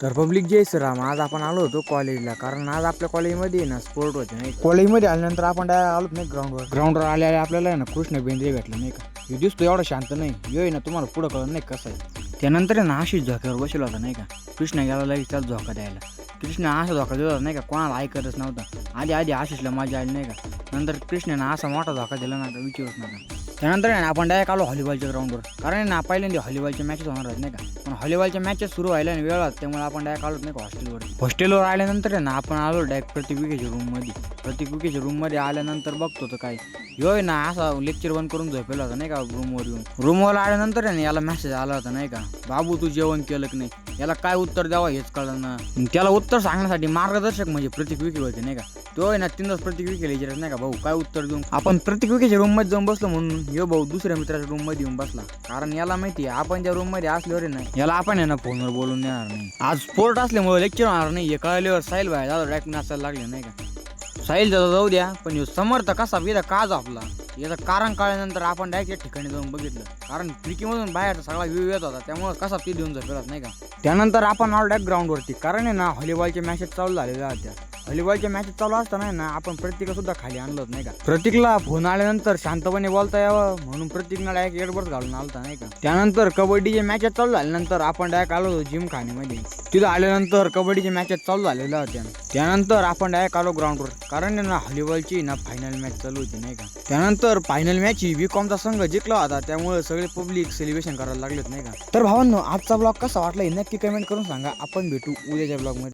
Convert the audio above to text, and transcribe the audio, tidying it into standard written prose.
तर पब्लिक जय श्रीराम. आज आपण आलो होतो कॉलेजला, कारण आज आपल्या कॉलेजमध्ये आहे ना स्पोर्ट होते नाही. कॉलेजमध्ये आल्यानंतर आपण आलो नाही ग्राउंडवर आल्यावर आपल्याला आहे ना कृष्ण बेंद्रे भेटला नाही का. हे दिसतो एवढा शांत नाही, यो आहे ना तुम्हाला पुढं कळलं नाही कसं आहे. त्यानंतर आहे ना आशिष झोक्यावर बसला होता नाही का. कृष्ण गेला लगेच त्याला झोका द्यायला. कृष्ण असा धोका दिला नाही का, कोणाला ऐकतच नव्हता. आधी आशिषला मजा आली नाही का. नंतर कृष्णाने असा मोठा धोका दिला ना, विचारूच नका. त्यानंतर आहे ना आपण डायरेक्ट आलो हॉलीबॉलच्या ग्राउंडवर, कारण आहे ना पहिल्यांदा हॉलीबॉलच्या मॅचेस होणार आहेत नाही का. पण हॉलीबॉलच्या मॅचेस सुरू व्हायला वेळ होता, त्यामुळे आपण डायरेक्ट आलो नाही का हॉस्टेलवर आल्यानंतर आहे ना आपण आलो डायरेक्ट प्रतीक विकेच्या रूममध्ये आल्यानंतर बघतो तर काय ह्यो आहे ना असा लेक्चर बंद करून झोपेला होता नाही का. रूमवर आल्यानंतर आहे ना याला मेसेज आला होता नाही का, बाबू तू जेवण केलं की नाही. याला काय उत्तर द्यावं हेच कळलं ना. त्याला उत्तर सांगण्यासाठी मार्गदर्शक म्हणजे प्रतीक विके होते नाही का. तो आहे ना तीनच प्रतीक विकेला विचारत नाही का, भाऊ काय उत्तर देऊ. आपण प्रतीक विकेच्या रूम मध्ये जाऊन बसलो म्हणून यो भाऊ दुसऱ्या मित्राच्या रूम मध्ये येऊन बसला, कारण याला माहिती आहे आपण ज्या रूम मध्ये असल्यावर नाही याला आपण आहे ना फोनवर बोलून देणार नाही. आज स्पोर्ट असल्यामुळे लेक्चर होणार नाही हे कळल्यावर साहिल बाहेर झालं डायरेक्ट नाचायला लागले नाही का. साहिल जाऊ द्या, पण समर्थ कसा विधा का झोपला याचं कारण कळल्यानंतर आपण डायरेक्ट या ठिकाणी जाऊन बघितलं, कारण खिडकीमधून बाहेर सगळा व्ह्यू येत होता, त्यामुळे कसा ती देऊन झोपेलाच नाही का. त्यानंतर आपण आलो डायरेक्ट ग्राउंडवरती, कारण आहे ना व्हॉलीबॉलच्या मॅचेस चालू झालेल्या होत्या. व्हॉलीबॉलच्या मॅचेस चालू असताना ना आपण प्रतीकला सुद्धा खाली आणलं नाही का. प्रतीकला फोन आल्यानंतर शांतपणे बोलता यावं म्हणून प्रतीकला डायरेक्ट एअरबड्स घालून आलता नाही का. त्यानंतर कबड्डीचे मॅचेस चालू झाल्यानंतर आपण डायरेक्ट आलो होतो जिम खाण्यामध्ये. तिथं आल्यानंतर कबड्डीचे मॅचेस चालू झालेल्या होत्या. त्यानंतर आपण डायरेक्ट आलो ग्राउंडवर, कारण ना व्हॉलीबॉलची ना फायनल मॅच चालू होती नाही का. त्यानंतर फायनल मॅच ही बीकॉमचा संघ जिंकला होता, त्यामुळे सगळे पब्लिक सेलिब्रेशन करायला लागलेत नाही का. तर भावांनो, आजचा ब्लॉग कसा वाटला हे नक्की कमेंट करून सांगा. आपण भेटू उद्याच्या ब्लॉग मध्ये.